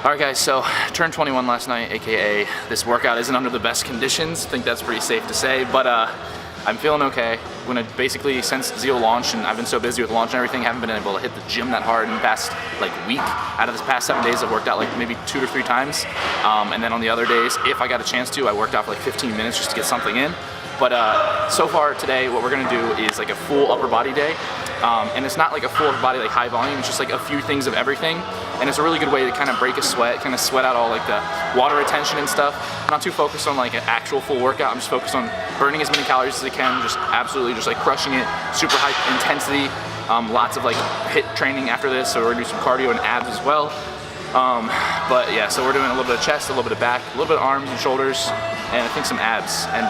Alright guys, so turned 21 last night, aka this workout isn't under the best conditions. I think that's pretty safe to say, but I'm feeling okay. I'm gonna basically, since ZEAL launched, and I've been so busy with launch and everything, haven't been able to hit the gym that hard in the past like week. Out of this past 7 days, I've worked out like maybe 2 to 3 times. And then on the other days, if I got a chance to, I worked out for like 15 minutes just to get something in. But so far today, what we're gonna do is like a full upper body day. And it's not like a full upper body, like high volume, it's just like a few things of everything. And it's a really good way to kind of break a sweat, kind of sweat out all like the water retention and stuff. I'm not too focused on like an actual full workout. I'm just focused on burning as many calories as I can, just absolutely just like crushing it, super high intensity. Lots of like HIIT training after this, so we're gonna do some cardio and abs as well. But yeah, so we're doing a little bit of chest, a little bit of back, a little bit of arms and shoulders, and I think some abs. And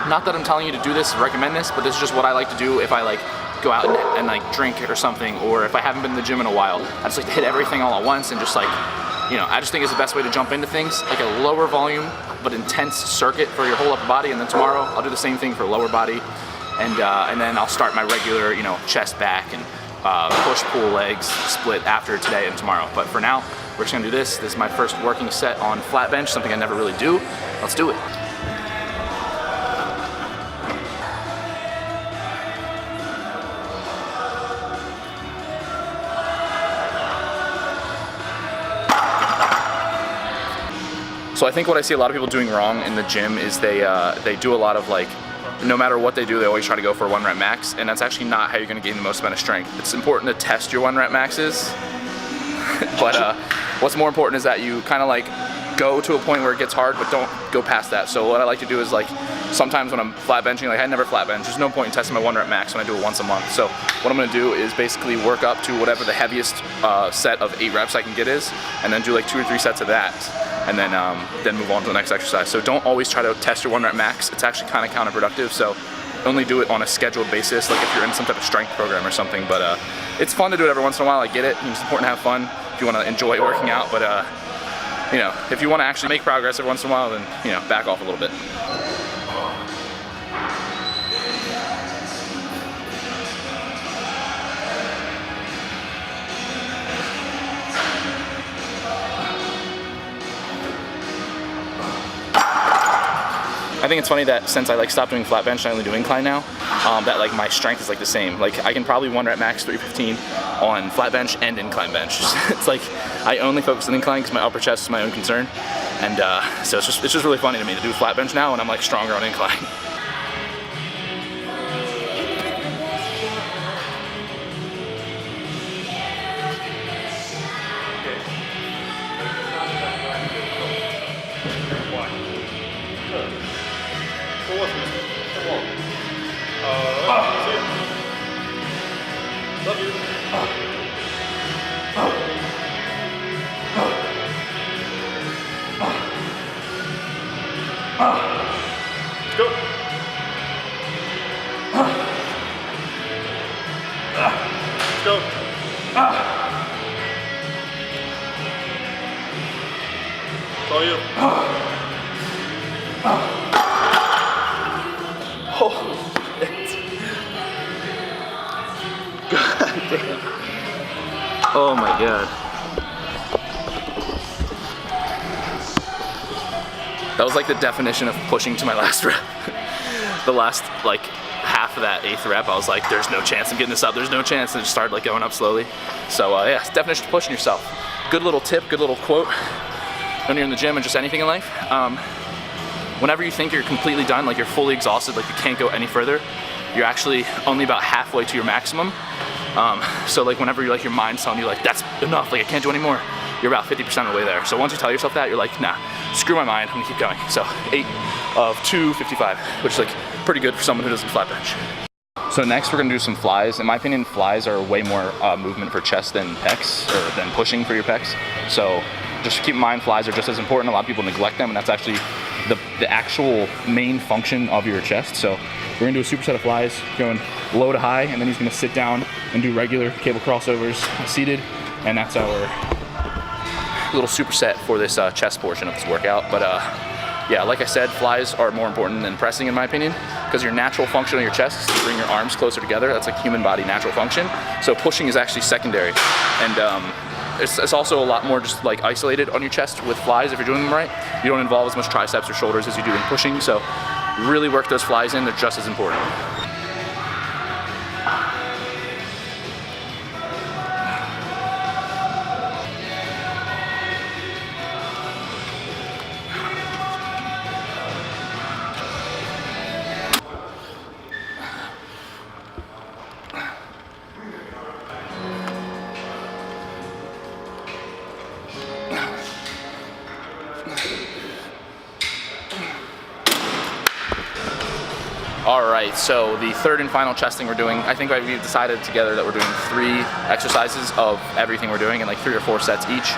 not that I'm telling you to do this, recommend this, but this is just what I like to do if I like go out and like drink or something, or if I haven't been in the gym in a while. I just like to hit everything all at once and just like, you know, I just think it's the best way to jump into things, like a lower volume but intense circuit for your whole upper body. And then tomorrow I'll do the same thing for lower body, and then I'll start my regular, you know, chest, back, and push, pull, legs split after today and tomorrow. But for now, we're just gonna do this. This is my first working set on flat bench, something I never really do. Let's do it. So I think what I see a lot of people doing wrong in the gym is they do a lot of like, no matter what they do, they always try to go for a 1 rep max, and that's actually not how you're gonna gain the most amount of strength. It's important to test your 1 rep maxes, but what's more important is that you kind of like go to a point where it gets hard, but don't go past that. So what I like to do is like, sometimes when I'm flat benching, like I never flat bench, there's no point in testing my 1 rep max when I do it once a month. So what I'm gonna do is basically work up to whatever the heaviest set of 8 reps I can get is, and then do like 2 or 3 sets of that, and then move on to the next exercise. So don't always try to test your 1 rep max. It's actually kind of counterproductive. So only do it on a scheduled basis, like if you're in some type of strength program or something. But it's fun to do it every once in a while. I get it. It's important to have fun if you want to enjoy working out. But you know, if you want to actually make progress every once in a while, then, you know, back off a little bit. I think it's funny that since I like stopped doing flat bench and I only do incline now, that like my strength is like the same. Like I can probably 1 rep max 315 on flat bench and incline bench. It's like I only focus on incline because my upper chest is my own concern, and so it's just really funny to me to do flat bench now when I'm like stronger on incline. Love you. Let's go. Let's go. It's all you. Oh, God damn. Oh my God. That was like the definition of pushing to my last rep. The last like half of that 8th rep, I was like, there's no chance I'm getting this up. There's no chance. And it just started like going up slowly. So yeah, it's definition of pushing yourself. Good little tip, good little quote when you're in the gym and just anything in life. Whenever you think you're completely done, like you're fully exhausted, like you can't go any further, you're actually only about halfway to your maximum. So like whenever you're like your mind's telling you like that's enough, like I can't do anymore, you're about 50% of the way there. So once you tell yourself that, you're like, nah, screw my mind, I'm gonna keep going. So 8 of 255, which is like pretty good for someone who doesn't flat bench. So next we're gonna do some flies. In my opinion, flies are way more movement for chest than pecs, or than pushing for your pecs. So just keep in mind, flies are just as important. A lot of people neglect them, and that's actually the actual main function of your chest. So we're gonna do a superset of flies, going low to high, and then he's gonna sit down and do regular cable crossovers seated, and that's our little superset for this chest portion of this workout. But yeah, like I said, flies are more important than pressing in my opinion, because your natural function of your chest is to bring your arms closer together. That's like human body natural function. So pushing is actually secondary. And it's also a lot more just like isolated on your chest with flies if you're doing them right. You don't involve as much triceps or shoulders as you do in pushing, so really work those flies in, they're just as important. All right, so the third and final chesting we're doing, I think we've decided together that we're doing 3 exercises of everything we're doing and like 3 or 4 sets each.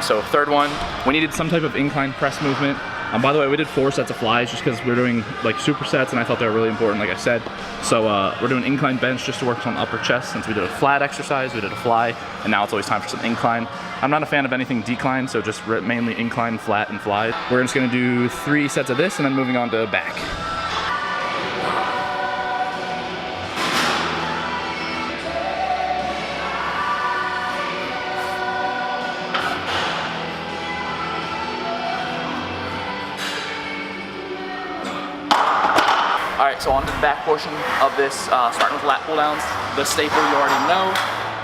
So third one, we needed some type of incline press movement. By the way, we did 4 sets of flies just because we're doing like supersets and I thought they were really important, like I said. So we're doing incline bench just to work on upper chest since we did a flat exercise, we did a fly, and now it's always time for some incline. I'm not a fan of anything decline, so just mainly incline, flat, and fly. We're just gonna do 3 sets of this and then moving on to back. All right, so on to the back portion of this, starting with lat pull downs. The staple you already know.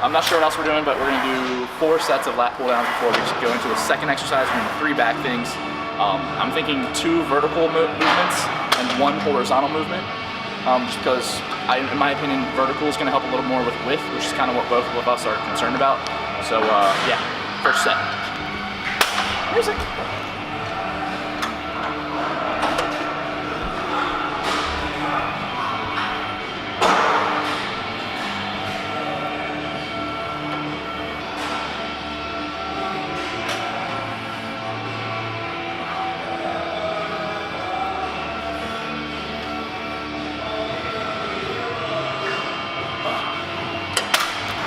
I'm not sure what else we're doing, but we're gonna do 4 sets of lat pull downs before we go into a second exercise. We're gonna do 3 back things. I'm thinking 2 vertical movements and 1 horizontal movement, just because in my opinion, vertical is gonna help a little more with width, which is kind of what both of us are concerned about. So yeah, first set. Music.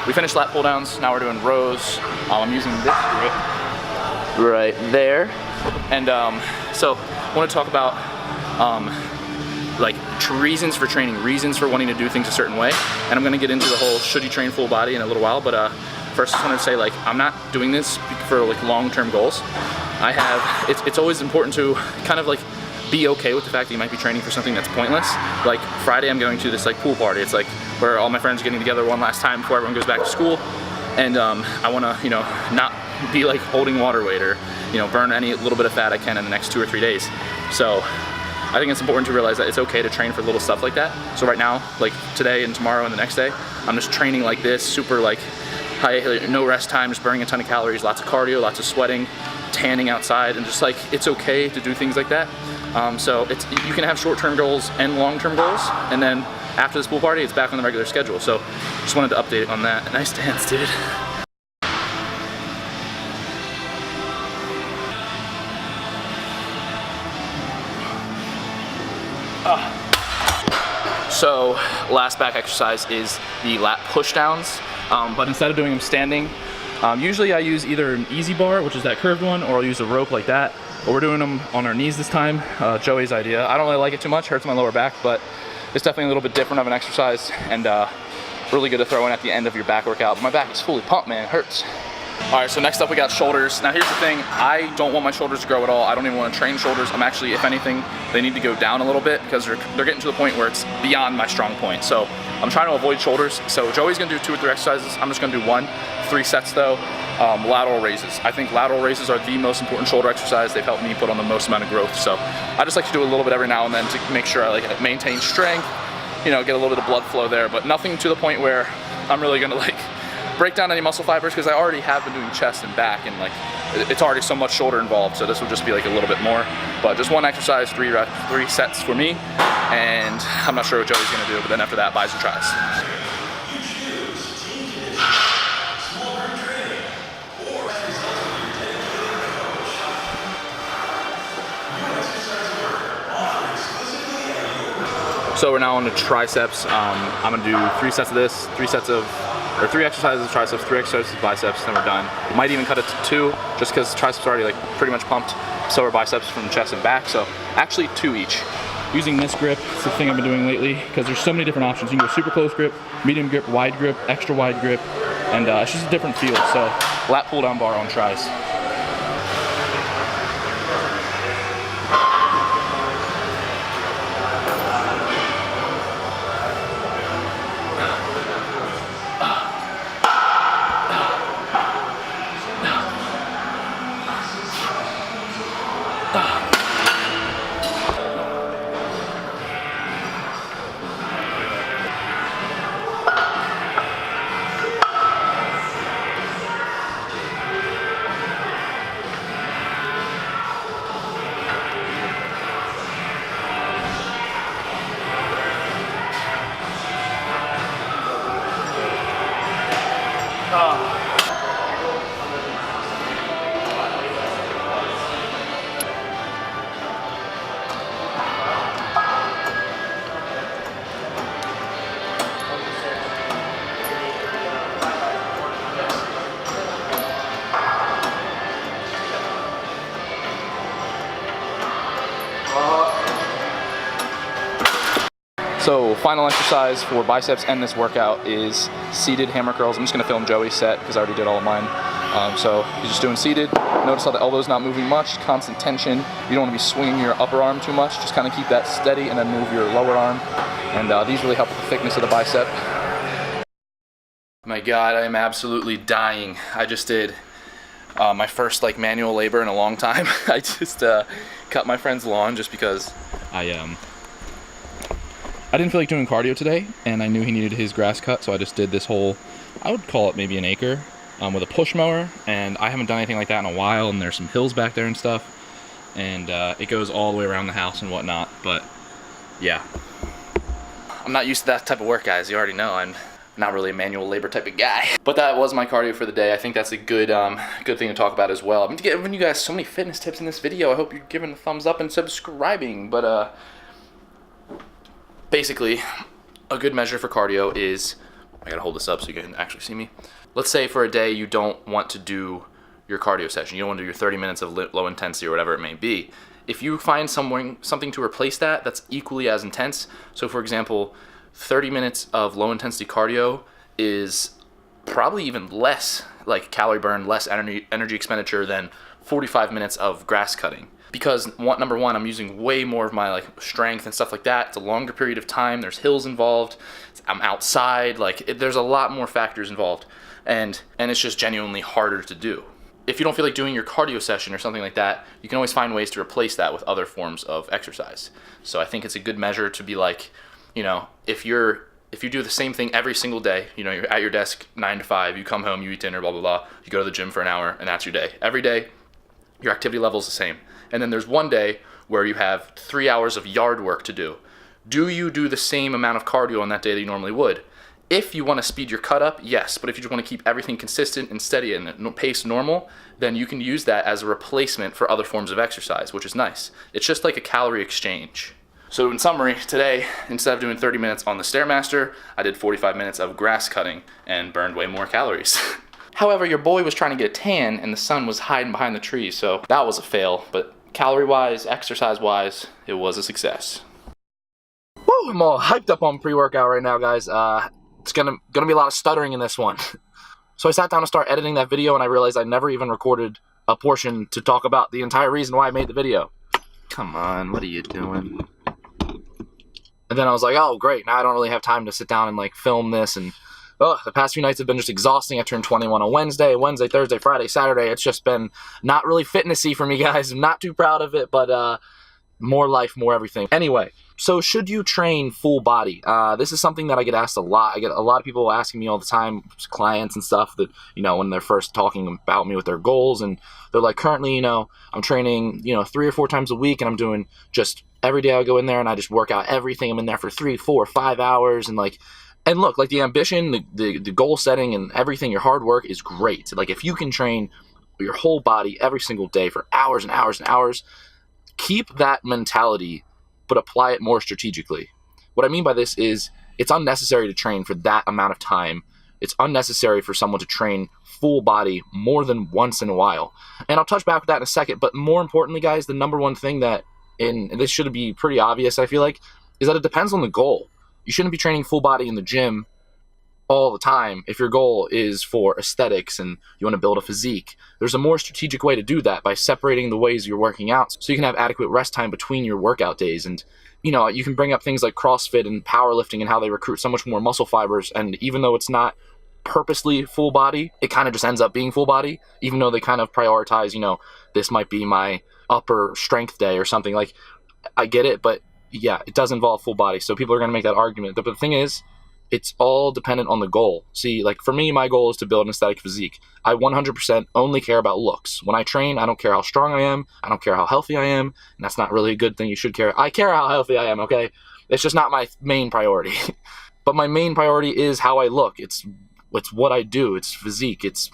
We finished lat pull downs, now we're doing rows. I'm using this grip right there. And so I want to talk about like reasons for training, reasons for wanting to do things a certain way. And I'm gonna get into the whole should you train full body in a little while, but first I just wanted to say, like, I'm not doing this for like long-term goals. It's always important to kind of like be okay with the fact that you might be training for something that's pointless. Like Friday I'm going to this like pool party. It's like where all my friends are getting together one last time before everyone goes back to school. And I wanna, you know, not be like holding water weight or, you know, burn any little bit of fat I can in the next 2 or 3 days. So I think it's important to realize that it's okay to train for little stuff like that. So right now, like today and tomorrow and the next day, I'm just training like this, super like high, no rest time, just burning a ton of calories, lots of cardio, lots of sweating, tanning outside, and just like, it's okay to do things like that. So you can have short-term goals and long-term goals, and then after this pool party, it's back on the regular schedule. So just wanted to update on that. Nice dance, dude. So last back exercise is the lat push downs, but instead of doing them standing, usually I use either an easy bar, which is that curved one, or I'll use a rope like that. But we're doing them on our knees this time. Joey's idea. I don't really like it too much, hurts my lower back, but it's definitely a little bit different of an exercise and really good to throw in at the end of your back workout. But my back is fully pumped, man, it hurts. All right, so next up we got shoulders. Now here's the thing, I don't want my shoulders to grow at all. I don't even want to train shoulders. I'm actually, if anything, they need to go down a little bit because they're getting to the point where it's beyond my strong point. So I'm trying to avoid shoulders. So Joey's gonna do 2 or 3 exercises. I'm just gonna do 1, 3 sets though. Lateral raises. I think lateral raises are the most important shoulder exercise. They've helped me put on the most amount of growth. So I just like to do a little bit every now and then to make sure I like maintain strength, you know, get a little bit of blood flow there, but nothing to the point where I'm really gonna like break down any muscle fibers because I already have been doing chest and back and like it's already so much shoulder involved, so this will just be like a little bit more. But just 1 exercise, 3 sets for me, and I'm not sure what Joey's gonna do, but then after that, buys and tries. So we're now on the triceps. I'm gonna do 3 sets of this, 3 exercises of triceps, 3 exercises of biceps, then we're done. Might even cut it to 2, just because triceps are already like pretty much pumped. So are biceps from chest and back, so actually 2 each. Using this grip, it's the thing I've been doing lately, because there's so many different options. You can go super close grip, medium grip, wide grip, extra wide grip. and it's just a different feel. So lat pull down bar on tries. So final exercise for biceps and this workout is seated hammer curls. I'm just going to film Joey's set because I already did all of mine. So he's just doing seated. Notice how the elbow's not moving much, constant tension. You don't want to be swinging your upper arm too much. Just kind of keep that steady and then move your lower arm. And these really help with the thickness of the bicep. My God, I am absolutely dying. I just did my first manual labor in a long time. I just cut my friend's lawn just because I didn't feel like doing cardio today, and I knew he needed his grass cut, so I just did this whole, I would call it maybe an acre, with a push mower, and I haven't done anything like that in a while, and there's some hills back there and stuff, and it goes all the way around the house and whatnot, but yeah. I'm not used to that type of work, guys. You already know I'm not really a manual labor type of guy. But that was my cardio for the day. I think that's a good good thing to talk about as well. I've been giving you guys so many fitness tips in this video. I hope you're giving a thumbs up and subscribing, but basically, a good measure for cardio is, I gotta hold this up so you can actually see me. Let's say for a day you don't want to do your cardio session. You don't want to do your 30 minutes of low intensity or whatever it may be. If you find something to replace that that's equally as intense, so for example, 30 minutes of low intensity cardio is probably even less calorie burn, less energy expenditure than 45 minutes of grass cutting. Because number one, I'm using way more of my strength and stuff like that. It's a longer period of time. There's hills involved. I'm outside. There's a lot more factors involved, and it's just genuinely harder to do. If you don't feel like doing your cardio session or something like that, you can always find ways to replace that with other forms of exercise. So I think it's a good measure to be if you do the same thing every single day, you're at your desk 9 to 5, you come home, you eat dinner, blah blah blah, you go to the gym for an hour, and that's your day. Every day, your activity level is the same. And then there's one day where you have 3 hours of yard work to do. Do you do the same amount of cardio on that day that you normally would? If you want to speed your cut up, yes. But if you just want to keep everything consistent and steady and pace normal, then you can use that as a replacement for other forms of exercise, which is nice. It's just like a calorie exchange. So in summary, today, instead of doing 30 minutes on the Stairmaster, I did 45 minutes of grass cutting and burned way more calories. However, your boy was trying to get a tan and the sun was hiding behind the trees, so that was a fail. But calorie-wise, exercise-wise, it was a success. Woo! I'm all hyped up on pre-workout right now, guys. It's gonna be a lot of stuttering in this one. So I sat down to start editing that video, and I realized I never even recorded a portion to talk about the entire reason why I made the video. Come on, what are you doing? And then I was like, oh, great, now I don't really have time to sit down and film this, and the past few nights have been just exhausting. I turned 21 on Wednesday, Thursday, Friday, Saturday. It's just been not really fitnessy for me, guys. I'm not too proud of it, but more life, more everything. Anyway, so should you train full body? This is something that I get asked a lot. I get a lot of people asking me all the time, clients and stuff, that, when they're first talking about me with their goals, and they're like, currently, I'm training, 3 or 4 times a week, and I'm doing just every day I go in there and I just work out everything. I'm in there for 3, 4, 5 hours, and look, the ambition, the goal setting and everything, your hard work is great. If you can train your whole body every single day for hours and hours and hours, keep that mentality, but apply it more strategically. What I mean by this is it's unnecessary to train for that amount of time. It's unnecessary for someone to train full body more than once in a while. And I'll touch back with that in a second, but more importantly, guys, the number one thing and this should be pretty obvious, I feel like, is that it depends on the goal. You shouldn't be training full body in the gym all the time. If your goal is for aesthetics and you want to build a physique, there's a more strategic way to do that by separating the ways you're working out so you can have adequate rest time between your workout days. And you can bring up things like CrossFit and powerlifting and how they recruit so much more muscle fibers, and even though it's not purposely full body, it kind of just ends up being full body, even though they kind of prioritize, this might be my upper strength day or something. Like, I get it, but yeah, it does involve full body, so people are going to make that argument. But the thing is, it's all dependent on the goal. See, like for me, my goal is to build an aesthetic physique. I 100% only care about looks. When I train, I don't care how strong I am. I don't care how healthy I am. And that's not really a good thing. You should care. I care how healthy I am, okay? It's just not my main priority. But my main priority is how I look. It's what I do. It's physique. It's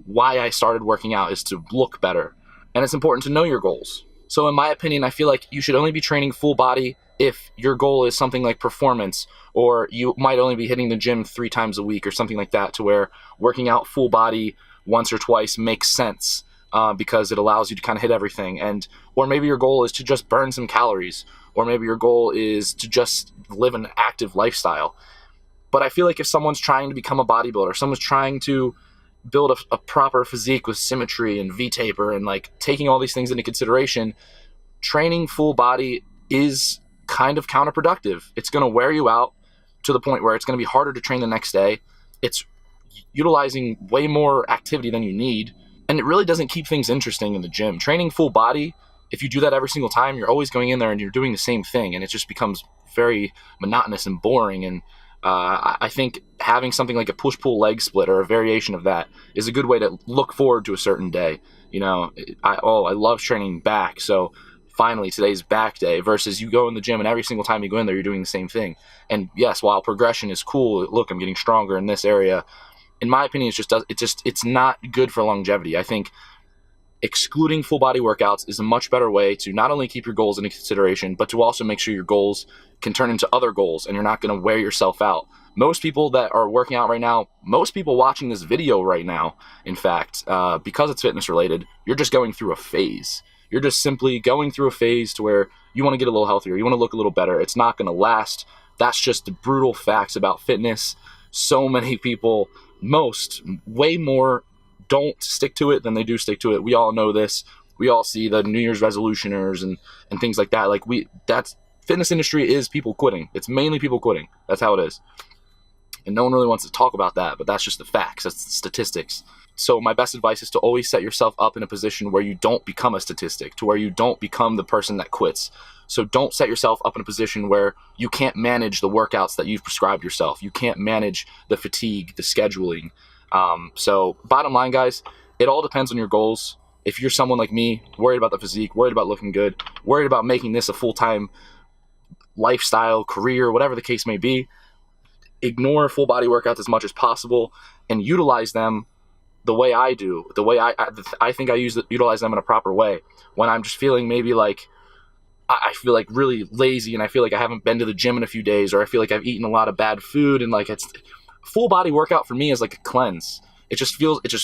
why I started working out, is to look better. And it's important to know your goals. So in my opinion, I feel like you should only be training full body if your goal is something like performance, or you might only be hitting the gym 3 times a week or something like that, to where working out full body once or twice makes sense because it allows you to kind of hit everything. Or maybe your goal is to just burn some calories, or maybe your goal is to just live an active lifestyle. But I feel like if someone's trying to become a bodybuilder, someone's trying to build a proper physique with symmetry and V-taper and like taking all these things into consideration, training full body is kind of counterproductive. It's going to wear you out to the point where it's going to be harder to train the next day. It's utilizing way more activity than you need, and it really doesn't keep things interesting in the gym. Training full body, if you do that every single time, you're always going in there and you're doing the same thing, and it just becomes very monotonous and boring. And I think having something like a push-pull leg split or a variation of that is a good way to look forward to a certain day. I love training back, so finally today's back day, versus you go in the gym and every single time you go in there, you're doing the same thing. And yes, while progression is cool, look, I'm getting stronger in this area, in my opinion, it's not good for longevity. I think excluding full body workouts is a much better way to not only keep your goals into consideration, but to also make sure your goals can turn into other goals and you're not going to wear yourself out. Most people that are working out right now, most people watching this video right now, in fact, because it's fitness related, you're just going through a phase. You're just simply going through a phase to where you want to get a little healthier, you want to look a little better. It's not going to last. That's just the brutal facts about fitness. So many people, way more, don't stick to it than they do stick to it. We all know this. We all see the New Year's resolutioners and things like that. That's fitness industry is people quitting. It's mainly people quitting. That's how it is. And no one really wants to talk about that, but that's just the facts. That's the statistics. So my best advice is to always set yourself up in a position where you don't become a statistic, to where you don't become the person that quits. So don't set yourself up in a position where you can't manage the workouts that you've prescribed yourself. You can't manage the fatigue, the scheduling. So bottom line, guys, it all depends on your goals. If you're someone like me, worried about the physique, worried about looking good, worried about making this a full-time lifestyle, career, whatever the case may be, ignore full body workouts as much as possible and utilize them the way I do, the way I think I utilize them in a proper way. When I'm just feeling maybe like I feel like really lazy and I feel like I haven't been to the gym in a few days, or I feel like I've eaten a lot of bad food, and like it's full body workout for me is like a cleanse. It just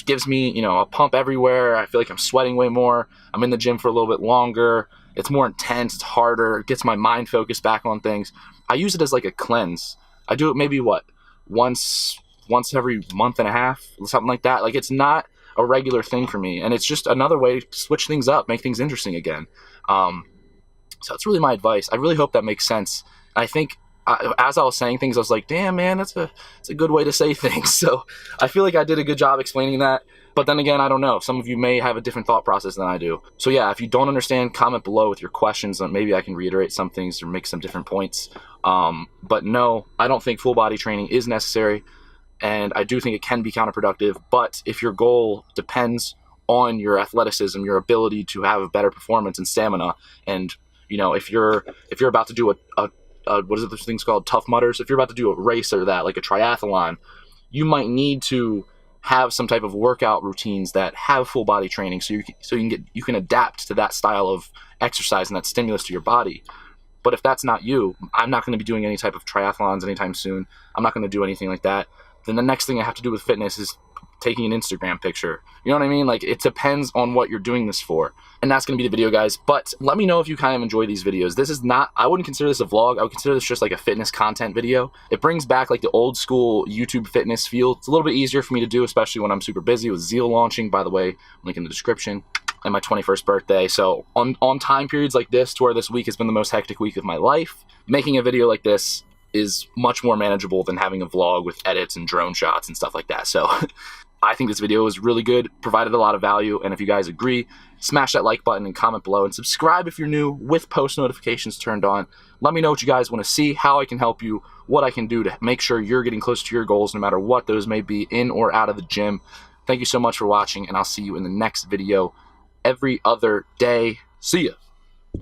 gives me, a pump everywhere. I feel like I'm sweating way more. I'm in the gym for a little bit longer. It's more intense. It's harder. It gets my mind focused back on things. I use it as like a cleanse. I do it maybe once every month and a half, something like that. Like, it's not a regular thing for me, and it's just another way to switch things up, make things interesting again. So that's really my advice. I really hope that makes sense. I think as I was saying things, I was like, damn, man, it's a good way to say things. So I feel like I did a good job explaining that. But then again, I don't know. Some of you may have a different thought process than I do. So yeah, if you don't understand, comment below with your questions, and maybe I can reiterate some things or make some different points. But no, I don't think full body training is necessary. And I do think it can be counterproductive. But if your goal depends on your athleticism, your ability to have a better performance and stamina, and if you're about to do a what is it, those things called, Tough Mudders? If you're about to do a race or that, like a triathlon, you might need to have some type of workout routines that have full body training, so you can adapt to that style of exercise and that stimulus to your body. But if that's not you, I'm not going to be doing any type of triathlons anytime soon. I'm not going to do anything like that. Then the next thing I have to do with fitness is taking an Instagram picture. You know what I mean? Like, it depends on what you're doing this for. And that's going to be the video, guys. But let me know if you kind of enjoy these videos. This is not, I wouldn't consider this a vlog. I would consider this just like a fitness content video. It brings back like the old school YouTube fitness feel. It's a little bit easier for me to do, especially when I'm super busy with ZEAL launching, by the way, link in the description, and my 21st birthday. So on time periods like this, to where this week has been the most hectic week of my life, making a video like this is much more manageable than having a vlog with edits and drone shots and stuff like that. So I think this video was really good, provided a lot of value, and if you guys agree, smash that like button and comment below, and subscribe if you're new with post notifications turned on. Let me know what you guys want to see, how I can help you, what I can do to make sure you're getting close to your goals, no matter what those may be, in or out of the gym. Thank you so much for watching, and I'll see you in the next video every other day. See ya!